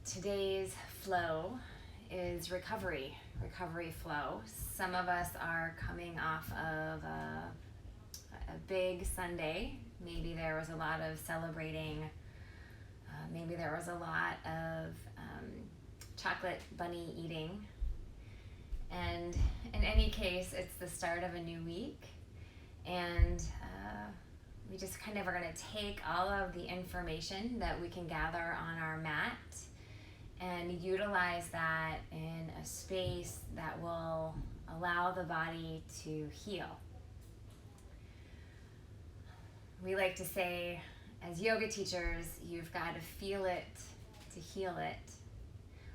Today's flow is recovery flow. Some of us are coming off of a big Sunday. Maybe there was a lot of celebrating. Maybe there was a lot of chocolate bunny eating. And in any case, it's the start of a new week. And we just kind of are going to take all of the information that we can gather on our mat and utilize that in a space that will allow the body to heal. We like to say, as yoga teachers, you've got to feel it to heal it.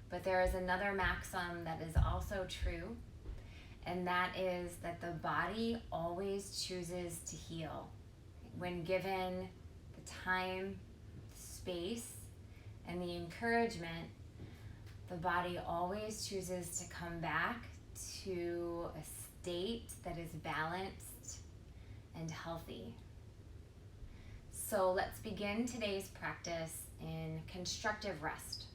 But there is another maxim that is also true, and that is that the body always chooses to heal. When given the time, space, and the encouragement, the body always chooses to come back to a state that is balanced and healthy. So let's begin today's practice in constructive rest.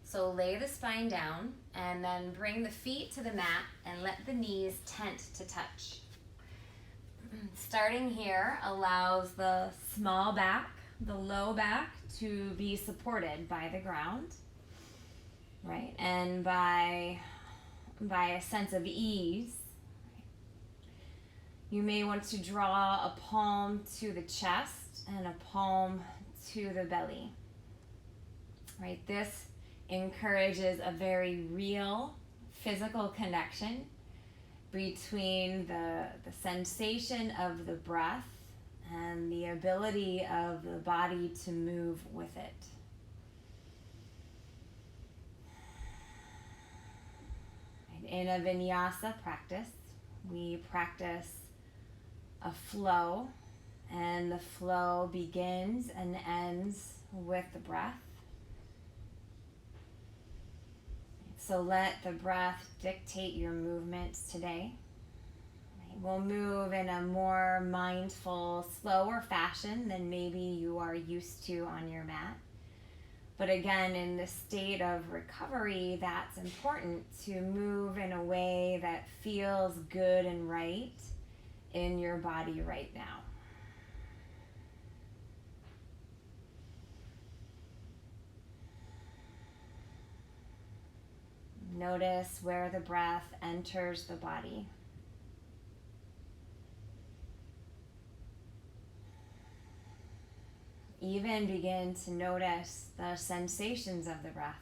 So lay the spine down and then bring the feet to the mat and let the knees tent to touch. Starting here allows the small back, the low back to be supported by the ground, right? And by a sense of ease, you may want to draw a palm to the chest and a palm to the belly, right? This encourages a very real physical connection between the sensation of the breath and the ability of the body to move with it. In a vinyasa practice, we practice a flow, and the flow begins and ends with the breath. So let the breath dictate your movements today. We'll move in a more mindful, slower fashion than maybe you are used to on your mat. But again, in the state of recovery, that's important to move in a way that feels good and right in your body right now. Notice where the breath enters the body. Even begin to notice the sensations of the breath.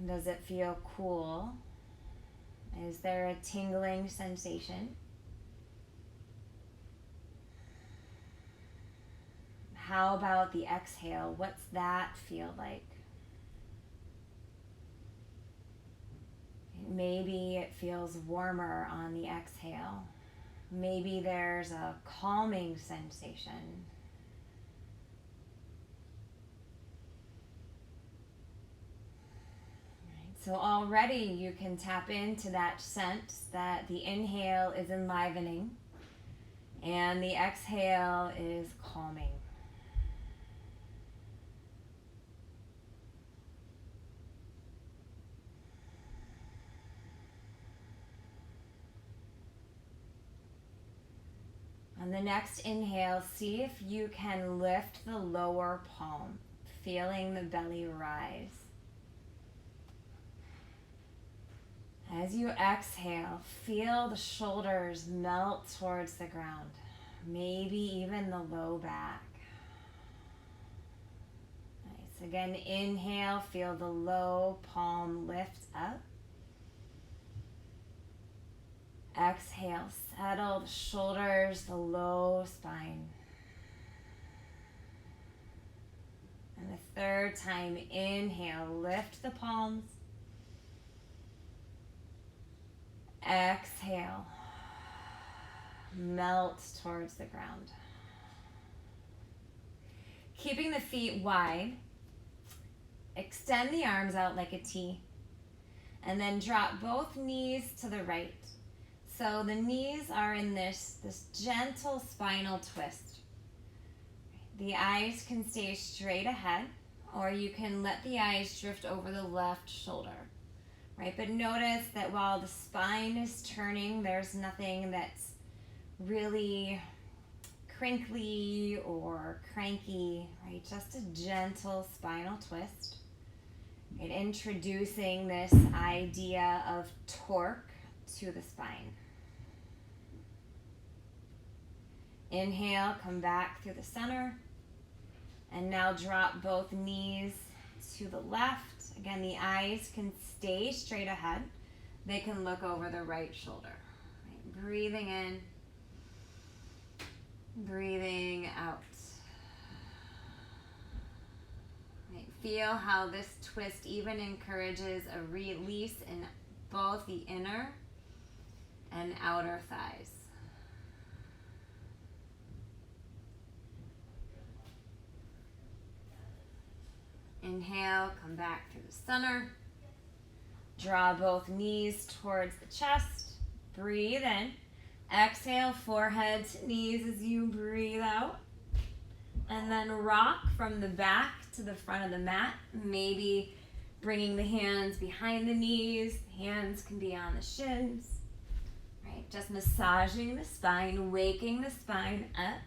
Does it feel cool? Is there a tingling sensation? How about the exhale? What's that feel like? Maybe it feels warmer on the exhale. Maybe there's a calming sensation. So already you can tap into that sense that the inhale is enlivening and the exhale is calming. On the next inhale, see if you can lift the lower palm, feeling the belly rise. As you exhale, feel the shoulders melt towards the ground, maybe even the low back. Nice. Again, inhale, feel the low palm lift up. Exhale, settle the shoulders, the low spine. And the third time, inhale, lift the palms. Exhale, melt towards the ground. Keeping the feet wide, extend the arms out like a T, and then drop both knees to the right. So the knees are in this gentle spinal twist. The eyes can stay straight ahead, or you can let the eyes drift over the left shoulder, right? But notice that while the spine is turning, there's nothing that's really crinkly or cranky, right? Just a gentle spinal twist. Right? Introducing this idea of torque to the spine. Inhale, come back through the center. And now drop both knees to the left. Again, the eyes can stay straight ahead. They can look over the right shoulder. Right? Breathing in, breathing out. Right? Feel how this twist even encourages a release in both the inner and outer thighs. Inhale, come back through the center. Draw both knees towards the chest. Breathe in. Exhale, forehead to knees as you breathe out. And then rock from the back to the front of the mat. Maybe bringing the hands behind the knees. Hands can be on the shins. Right? Just massaging the spine, waking the spine up.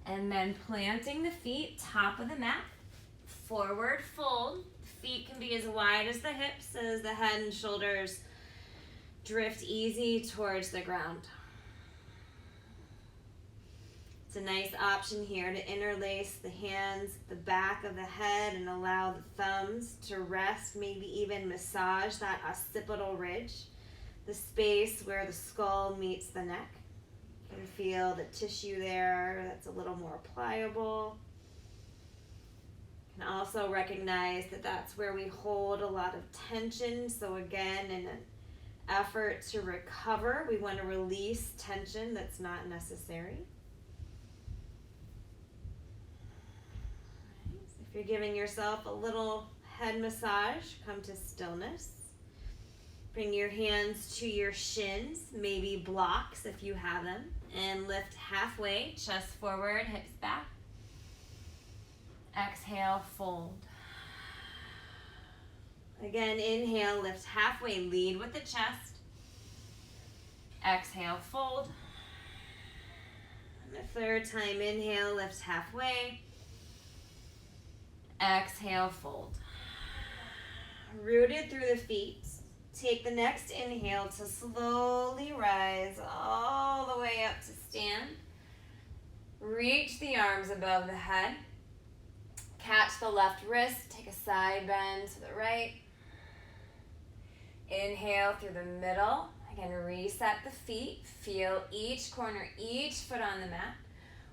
And then planting the feet, top of the mat. Forward fold. Feet can be as wide as the hips as the head and shoulders drift easy towards the ground. It's a nice option here to interlace the hands, the back of the head, and allow the thumbs to rest, maybe even massage that occipital ridge, the space where the skull meets the neck. You can feel the tissue there that's a little more pliable. And also recognize that that's where we hold a lot of tension. So again, in an effort to recover, we want to release tension that's not necessary. So if you're giving yourself a little head massage, come to stillness. Bring your hands to your shins, maybe blocks if you have them, and lift halfway, chest forward, hips back. Exhale, fold. Again, inhale, lift halfway, lead with the chest. Exhale, fold. And the third time, inhale, lift halfway. Exhale, fold. Rooted through the feet. Take the next inhale to slowly rise all the way up to stand. Reach the arms above the head. Catch the left wrist, take a side bend to the right. Inhale through the middle. Again, reset the feet. Feel each corner, each foot on the mat.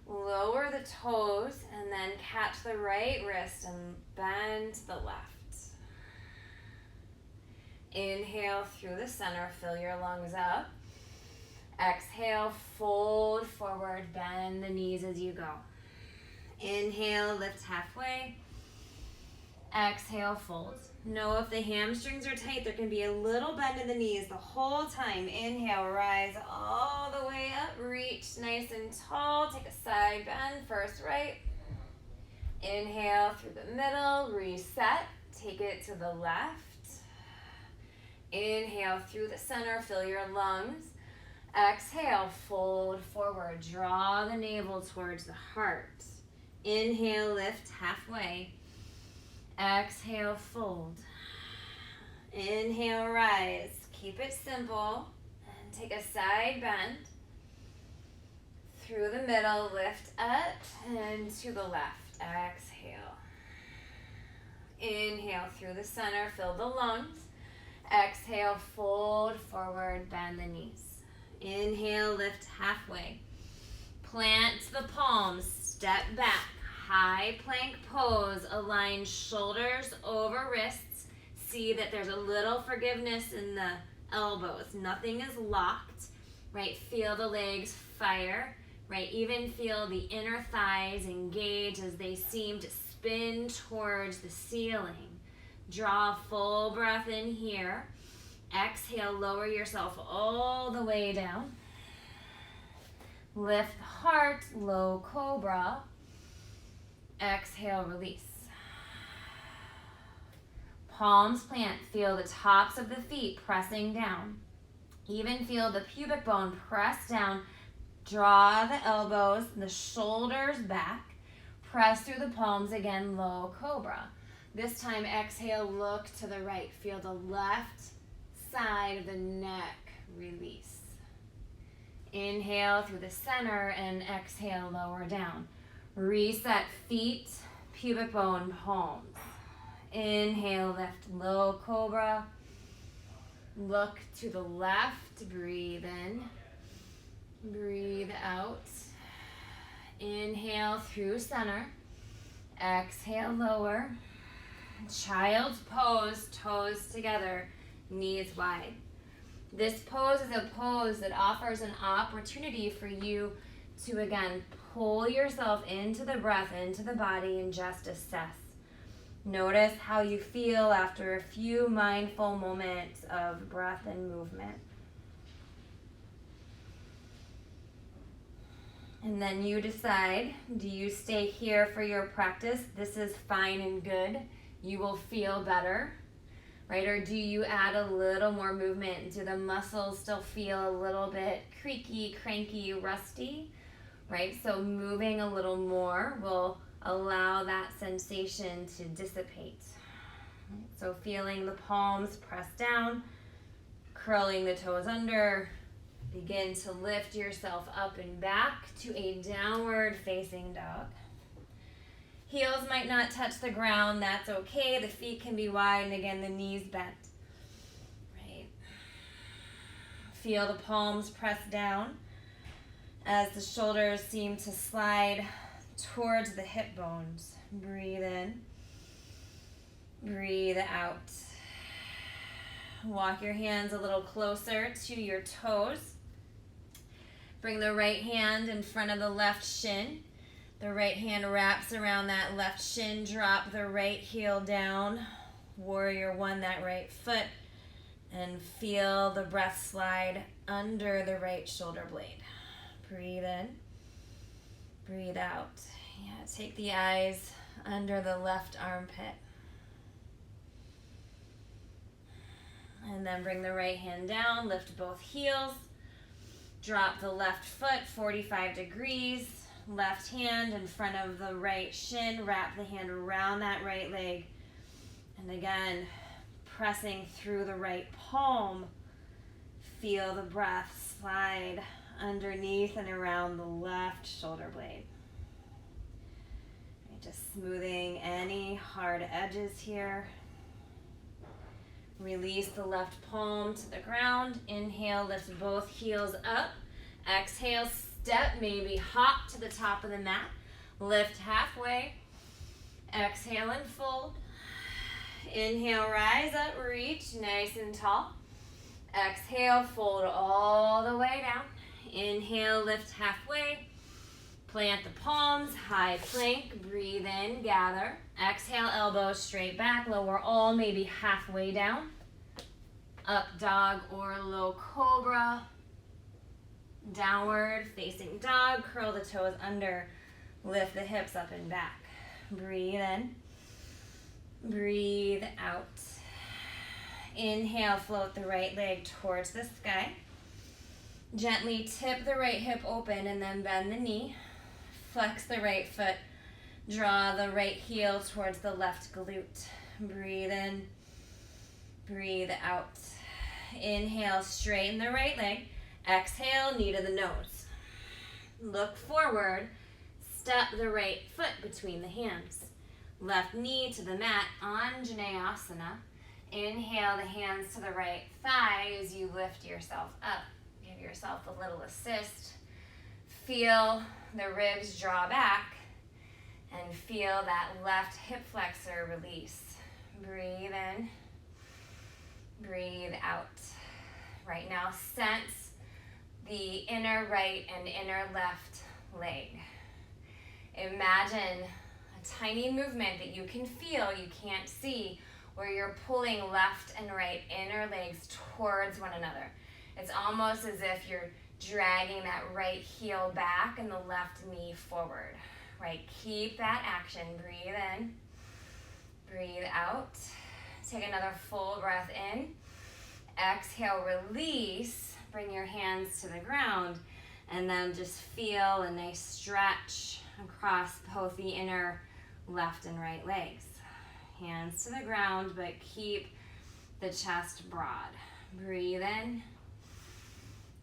Lower the toes and then catch the right wrist and bend to the left. Inhale through the center, fill your lungs up. Exhale, fold forward, bend the knees as you go. Inhale, lift halfway. Exhale, fold. Know if the hamstrings are tight, there can be a little bend in the knees the whole time. Inhale, rise all the way up. Reach nice and tall. Take a side bend, first right. Inhale through the middle, reset. Take it to the left. Inhale through the center, fill your lungs. Exhale, fold forward. Draw the navel towards the heart. Inhale, lift halfway. Exhale, fold. Inhale, rise. Keep it simple. And take a side bend. Through the middle, lift up and to the left. Exhale. Inhale through the center, fill the lungs. Exhale, fold forward, bend the knees. Inhale, lift halfway. Plant the palms, step back. High plank pose, align shoulders over wrists. See that there's a little forgiveness in the elbows. Nothing is locked, right? Feel the legs fire, right? Even feel the inner thighs engage as they seem to spin towards the ceiling. Draw a full breath in here. Exhale, lower yourself all the way down. Lift the heart, low cobra. Exhale, release. Palms plant, feel the tops of the feet pressing down. Even feel the pubic bone press down. Draw the elbows, the shoulders back. Press through the palms again, low cobra. This time, exhale, look to the right. Feel the left side of the neck release. Inhale through the center and exhale, lower down. Reset feet, pubic bone, palms. Inhale, lift, low cobra. Look to the left, breathe in, breathe out. Inhale through center, exhale, lower. Child's pose, toes together, knees wide. This pose is a pose that offers an opportunity for you to, again, pull yourself into the breath, into the body, and just assess. Notice how you feel after a few mindful moments of breath and movement. And then you decide, do you stay here for your practice? This is fine and good. You will feel better, right? Or do you add a little more movement? Do the muscles still feel a little bit creaky, cranky, rusty, right? So moving a little more will allow that sensation to dissipate. So feeling the palms press down, curling the toes under, begin to lift yourself up and back to a downward facing dog. Heels might not touch the ground, that's okay. The feet can be wide, and again, the knees bent. Right. Feel the palms press down as the shoulders seem to slide towards the hip bones. Breathe in, breathe out. Walk your hands a little closer to your toes. Bring the right hand in front of the left shin. The right hand wraps around that left shin. Drop the right heel down. Warrior one, that right foot. And feel the breath slide under the right shoulder blade. Breathe in. Breathe out. Yeah, take the eyes under the left armpit. And then bring the right hand down, lift both heels. Drop the left foot 45 degrees. Left hand in front of the right shin. Wrap the hand around that right leg. And again, pressing through the right palm. Feel the breath slide underneath and around the left shoulder blade. Just smoothing any hard edges here. Release the left palm to the ground. Inhale, lift both heels up. Exhale, step, maybe hop to the top of the mat. Lift halfway. Exhale and fold. Inhale, rise up, reach, nice and tall. Exhale, fold all the way down. Inhale, lift halfway. Plant the palms, high plank, breathe in, gather. Exhale, elbows straight back, lower all, maybe halfway down. Up dog or low cobra. Downward facing dog, curl the toes under, lift the hips up and back. Breathe in, breathe out. Inhale, float the right leg towards the sky. Gently tip the right hip open and then bend the knee. Flex the right foot. Draw the right heel towards the left glute. Breathe in. Breathe out. Inhale, straighten the right leg. Exhale, knee to the nose. Look forward. Step the right foot between the hands. Left knee to the mat, Anjaneyasana. Inhale the hands to the right thigh as you lift yourself up. Give yourself a little assist. Feel the ribs draw back and feel that left hip flexor release. Breathe in, breathe out. Right now, sense the inner right and inner left leg. Imagine a tiny movement that you can feel, you can't see, where you're pulling left and right inner legs towards one another. It's almost as if you're dragging that right heel back and the left knee forward. right? Keep that action. Breathe in, breathe out. Take another full breath in. Exhale, release. Bring your hands to the ground, and then just feel a nice stretch across both the inner left and right legs. Hands to the ground, but keep the chest broad. Breathe in,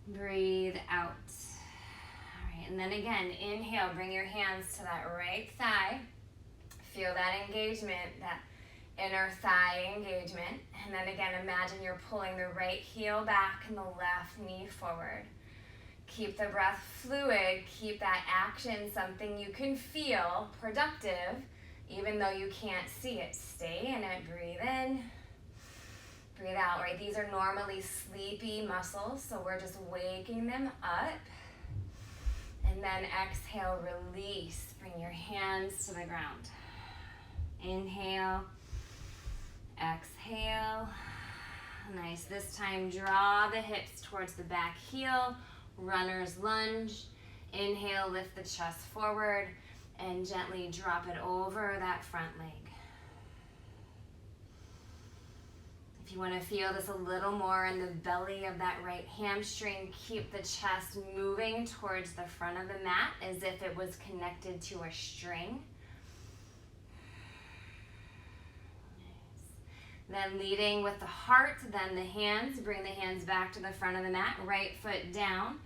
breathe out. All right, and then again, inhale, bring your hands to that right thigh. Feel that engagement, that inner thigh engagement. And then again, imagine you're pulling the right heel back and the left knee forward. Keep the breath fluid, keep that action something you can feel productive, even though you can't see it. Stay in it, breathe in, breathe out, right? These are normally sleepy muscles, so we're just waking them up. And then exhale, release. Bring your hands to the ground. Inhale, exhale. Nice. This time, draw the hips towards the back heel. Runner's lunge. Inhale, lift the chest forward, and gently drop it over that front leg. If you want to feel this a little more in the belly of that right hamstring, keep the chest moving towards the front of the mat as if it was connected to a string. Then leading with the heart, then the hands. Bring the hands back to the front of the mat. Right foot down.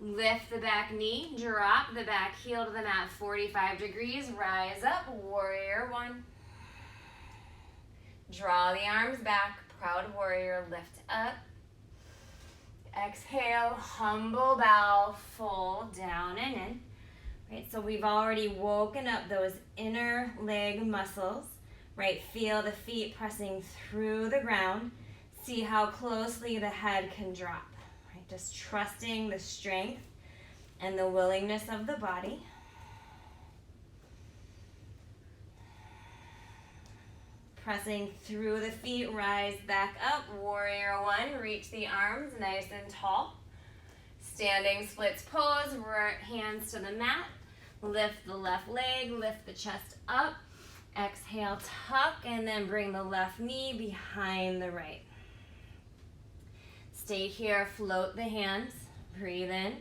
Lift the back knee. Drop the back heel to the mat 45 degrees. Rise up. Warrior one. Draw the arms back. Proud warrior. Lift up. Exhale. Humble bow. Fold down and in. Right, so we've already woken up those inner leg muscles. Right, feel the feet pressing through the ground. See how closely the head can drop. Right, just trusting the strength and the willingness of the body. Pressing through the feet, rise back up. Warrior one, reach the arms nice and tall. Standing splits pose, hands to the mat. Lift the left leg, lift the chest up. Exhale, tuck, and then bring the left knee behind the right. Stay here, float the hands. Breathe in.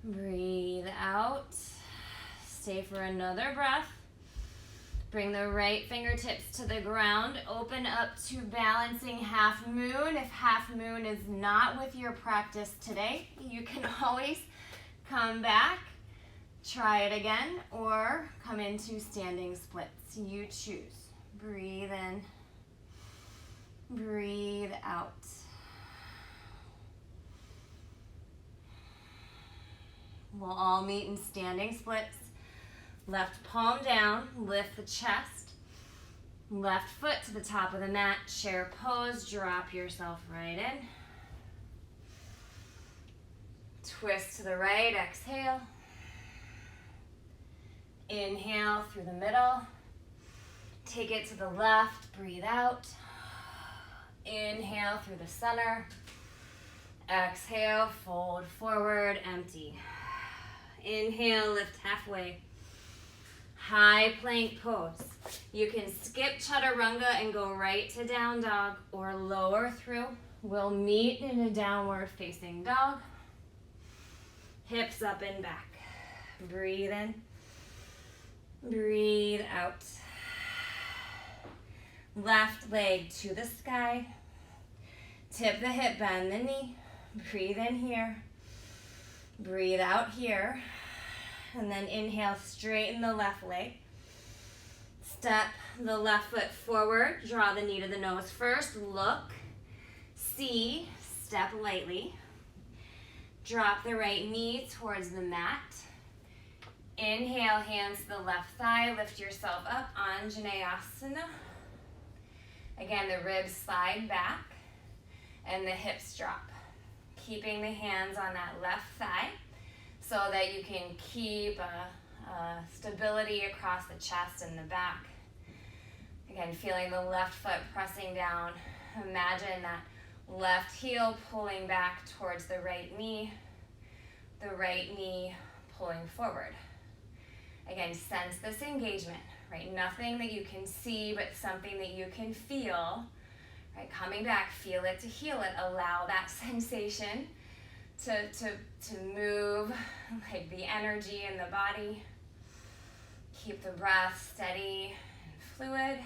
Breathe out. Stay for another breath. Bring the right fingertips to the ground. Open up to balancing half moon. If half moon is not with your practice today, you can always come back. Try it again, or come into standing splits. You choose. Breathe in. Breathe out. We'll all meet in standing splits. Left palm down, lift the chest. Left foot to the top of the mat, chair pose, drop yourself right in. Twist to the right, exhale. Inhale through the middle. Take it to the left, breathe out. Inhale through the center. Exhale, fold forward, empty. Inhale, lift halfway. High plank pose. You can skip chaturanga and go right to down dog or lower through. We'll meet in a downward facing dog. Hips up and back. Breathe in. Breathe out. Left leg to the sky. Tip the hip, bend the knee. Breathe in here. Breathe out here. And then inhale, straighten the left leg. Step the left foot forward. Draw the knee to the nose first. Look, see, step lightly. Drop the right knee towards the mat. Inhale, hands to the left thigh. Lift yourself up, Anjaneyasana. Again, the ribs slide back and the hips drop. Keeping the hands on that left thigh so that you can keep stability across the chest and the back. Again, feeling the left foot pressing down. Imagine that left heel pulling back towards the right knee pulling forward. Again, sense this engagement, right? Nothing that you can see, but something that you can feel, right? Coming back, feel it to heal it. Allow that sensation to move, like the energy in the body. Keep the breath steady and fluid.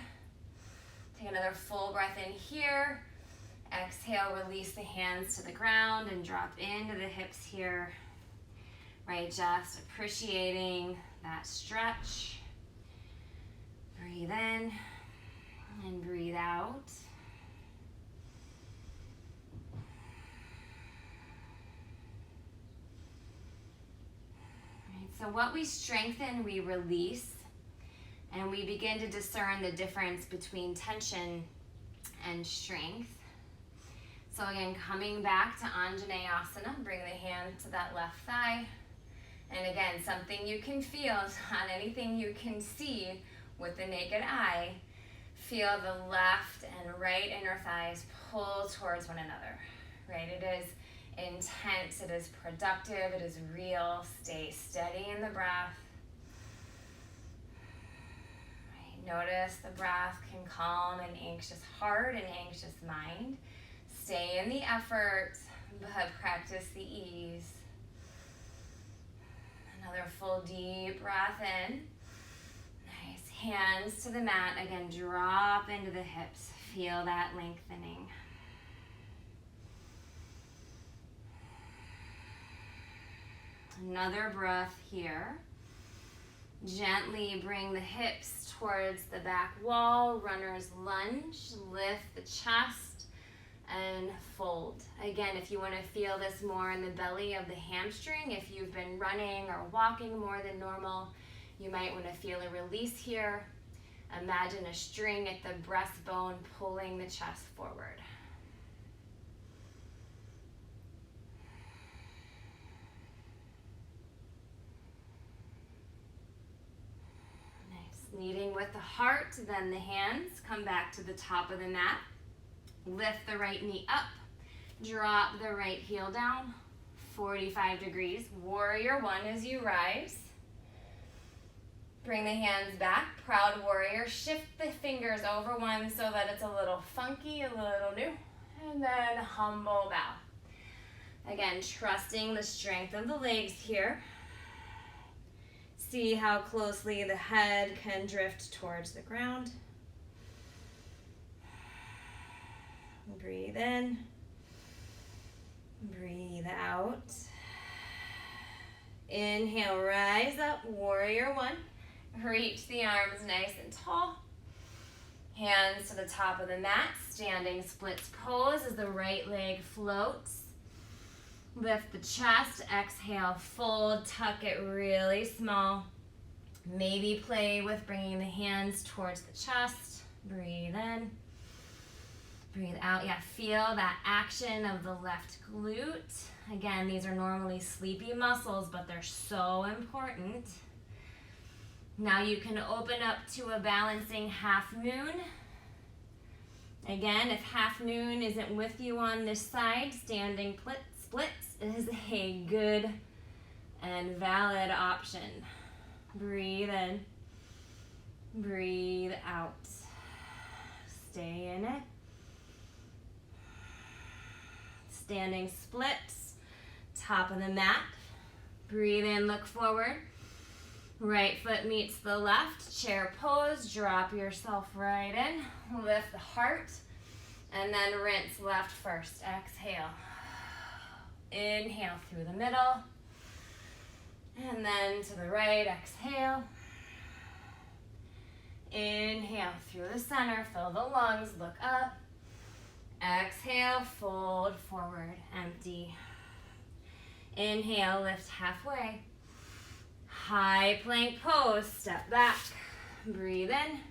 Take another full breath in here. Exhale, release the hands to the ground and drop into the hips here. Right, just appreciating that stretch. Breathe in and breathe out. Right, so what we strengthen, we release, and we begin to discern the difference between tension and strength. So again, coming back to Anjaneyasana, bring the hand to that left thigh. And again, something you can feel, not anything you can see with the naked eye. Feel the left and right inner thighs pull towards one another, right? It is intense, it is productive, it is real. Stay steady in the breath. Right. Notice the breath can calm an anxious heart and anxious mind. Stay in the effort, but practice the ease. Another full deep breath in. Nice. Hands to the mat. Again, drop into the hips. Feel that lengthening. Another breath here. Gently bring the hips towards the back wall. Runner's lunge. Lift the chest and fold. Again, if you want to feel this more in the belly of the hamstring, if you've been running or walking more than normal, you might want to feel a release here. Imagine a string at the breastbone pulling the chest forward. Nice. Leading with the heart, then the hands. Come back to the top of the mat. Lift the right knee up, drop the right heel down, 45 degrees. Warrior one as you rise. Bring the hands back, proud warrior. Shift the fingers over one so that it's a little funky, a little new. And then humble bow. Again, trusting the strength of the legs here. See how closely the head can drift towards the ground. Breathe in, breathe out. Inhale, rise up, warrior one. Reach the arms nice and tall. Hands to the top of the mat, standing splits pose as the right leg floats. Lift the chest, exhale, fold, tuck it really small. Maybe play with bringing the hands towards the chest. Breathe in. Breathe out. Yeah, feel that action of the left glute. Again, these are normally sleepy muscles, but they're so important. Now you can open up to a balancing half moon. Again, if half moon isn't with you on this side, standing splits is a good and valid option. Breathe in. Breathe out. Stay in it. Standing splits, top of the mat. Breathe in, look forward. Right foot meets the left, chair pose. Drop yourself right in. Lift the heart, and then rinse left first. Exhale. Inhale through the middle, and then to the right. Exhale. Inhale through the center. Fill the lungs. Look up. Exhale, fold forward, empty. Inhale, lift halfway. High plank pose, step back. Breathe in.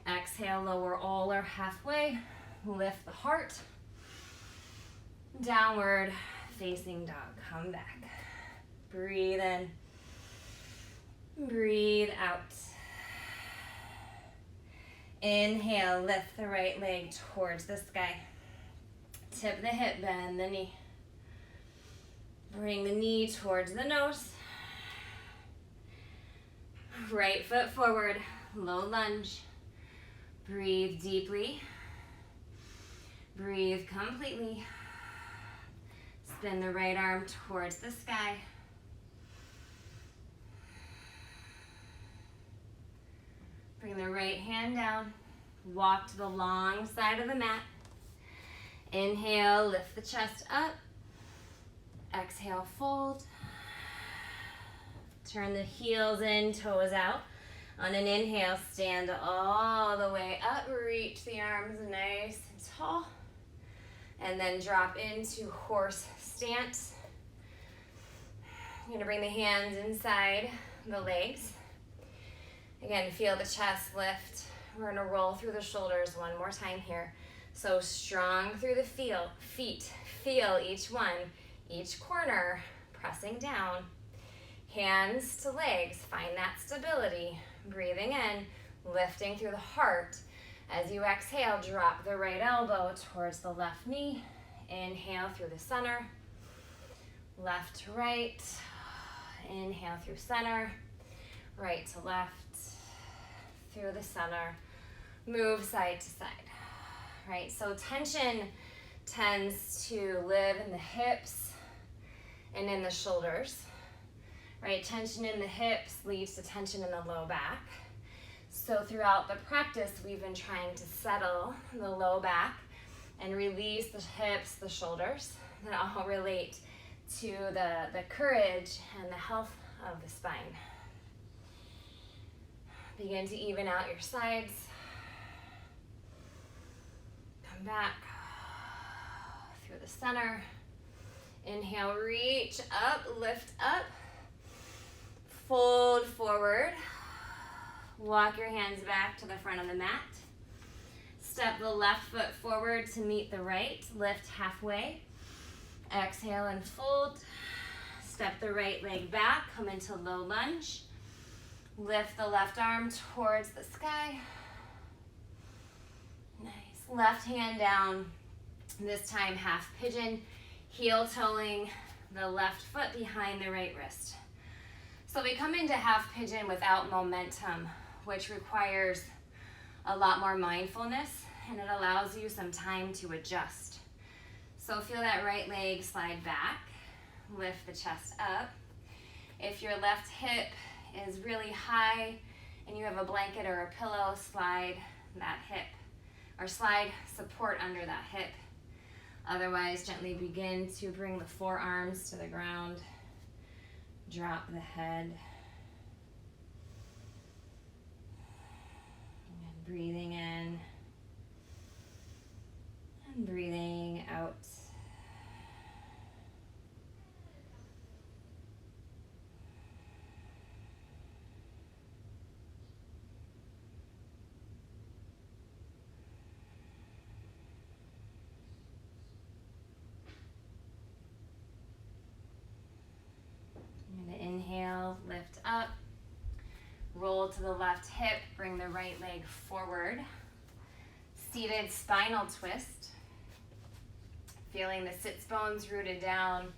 Exhale, lower all or halfway. Lift the heart. Downward facing dog, come back. Breathe in. Breathe out. Inhale, lift the right leg towards the sky. Tip the hip, bend the knee. Bring the knee towards the nose. Right foot forward, low lunge. Breathe deeply. Breathe completely. Spin the right arm towards the sky. Bring the right hand down. Walk to the long side of the mat. Inhale, lift the chest up. Exhale, fold. Turn the heels in, toes out. On an inhale, stand all the way up. Reach the arms nice and tall. And then drop into horse stance. You're gonna bring the hands inside the legs. Again, feel the chest lift. We're gonna roll through the shoulders one more time here. So strong through the feet. Feel each one, each corner, pressing down. Hands to legs, find that stability. Breathing in, lifting through the heart. As you exhale, drop the right elbow towards the left knee. Inhale through the center. Left to right. Inhale through center. Right to left. Through the center. Move side to side. Right, so tension tends to live in the hips and in the shoulders. Right, tension in the hips leads to tension in the low back. So throughout the practice, we've been trying to settle the low back and release the hips, the shoulders, that all relate to the courage and the health of the spine. Begin to even out your sides. Come back through the center. Inhale, reach up, lift up. Fold forward. Walk your hands back to the front of the mat. Step the left foot forward to meet the right. Lift halfway. Exhale and fold. Step the right leg back. Come into low lunge. Lift the left arm towards the sky. Nice. Left hand down. This time half pigeon. Heel toeing the left foot behind the right wrist. So we come into half pigeon without momentum, which requires a lot more mindfulness, and it allows you some time to adjust. So feel that right leg slide back, lift the chest up. If your left hip is really high and you have a blanket or a pillow, slide that hip, or slide support under that hip. Otherwise, gently begin to bring the forearms to the ground. Drop the head. And breathing in and breathing out. Inhale, lift up, roll to the left hip, bring the right leg forward. Seated spinal twist. Feeling the sits bones rooted down.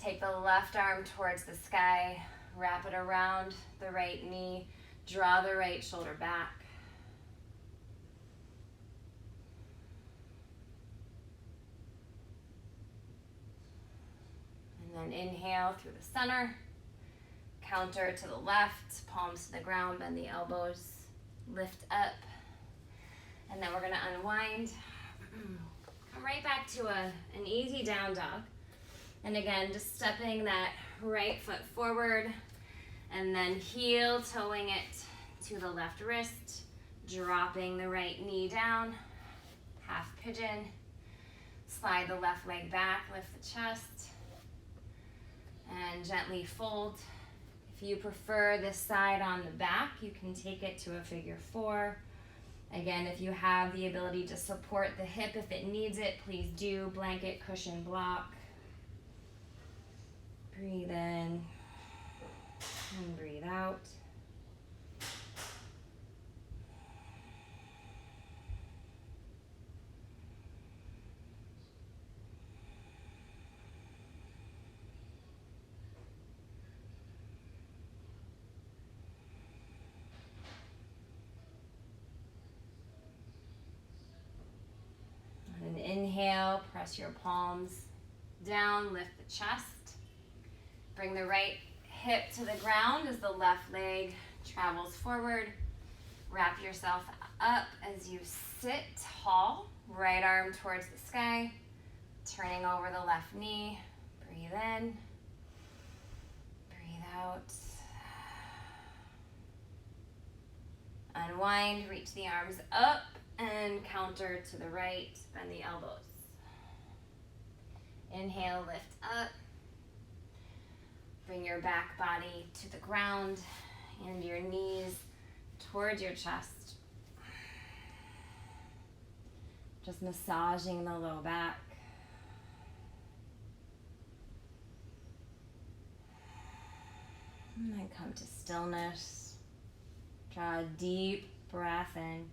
Take the left arm towards the sky, wrap it around the right knee, draw the right shoulder back. And then inhale through the center. Counter to the left, palms to the ground, bend the elbows, lift up. And then we're gonna unwind. Come right back to an easy down dog. And again, just stepping that right foot forward and then heel toeing it to the left wrist, dropping the right knee down, half pigeon. Slide the left leg back, lift the chest, and gently fold. If you prefer this side on the back, you can take it to a figure four. Again, if you have the ability to support the hip if it needs it, please do. Blanket, cushion, block. Breathe in and breathe out. Inhale, press your palms down, lift the chest. Bring the right hip to the ground as the left leg travels forward. Wrap yourself up as you sit tall, right arm towards the sky, turning over the left knee. Breathe in, breathe out. Unwind, reach the arms up and counter to the right, bend the elbows. Inhale, lift up. Bring your back body to the ground and your knees towards your chest. Just massaging the low back. And then come to stillness. Draw a deep breath in.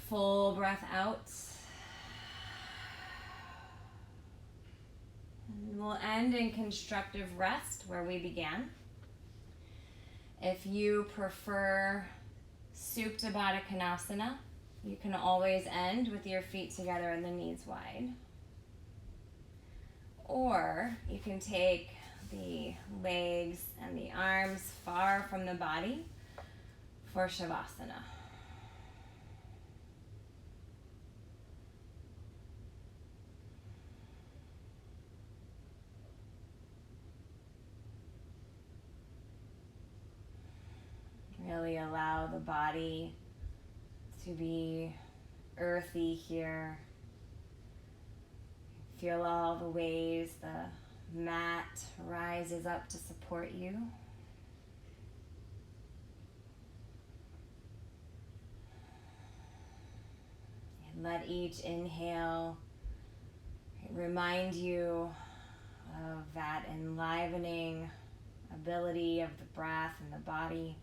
Full breath out. And we'll end in constructive rest where we began. If you prefer Supta Baddha Konasana, you can always end with your feet together and the knees wide. Or you can take the legs and the arms far from the body for Shavasana. Really allow the body to be earthy here. Feel all the ways the mat rises up to support you. And let each inhale remind you of that enlivening ability of the breath and the body.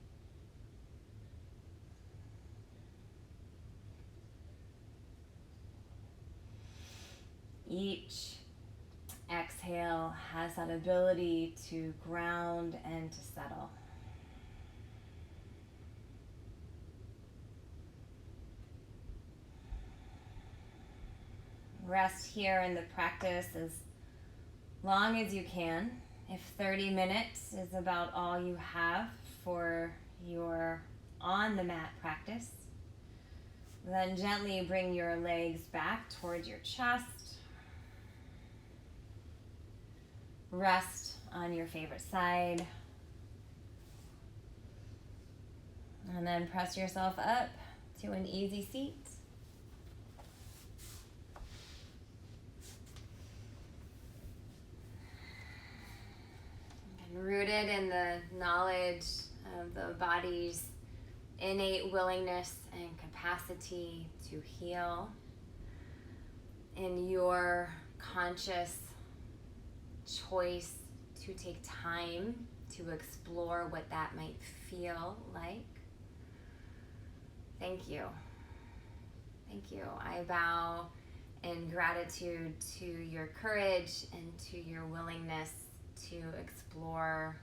Each exhale has that ability to ground and to settle. Rest here in the practice as long as you can. If 30 minutes is about all you have for your on the mat practice, then gently bring your legs back towards your chest. Rest on your favorite side. And then press yourself up to an easy seat. And rooted in the knowledge of the body's innate willingness and capacity to heal, in your conscious choice to take time to explore what that might feel like. Thank you. Thank you. I bow in gratitude to your courage and to your willingness to explore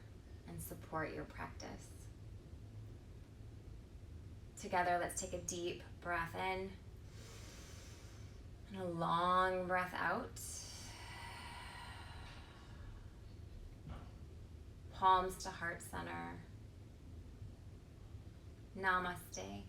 and support your practice. Together, let's take a deep breath in and a long breath out. Palms to heart center. Namaste.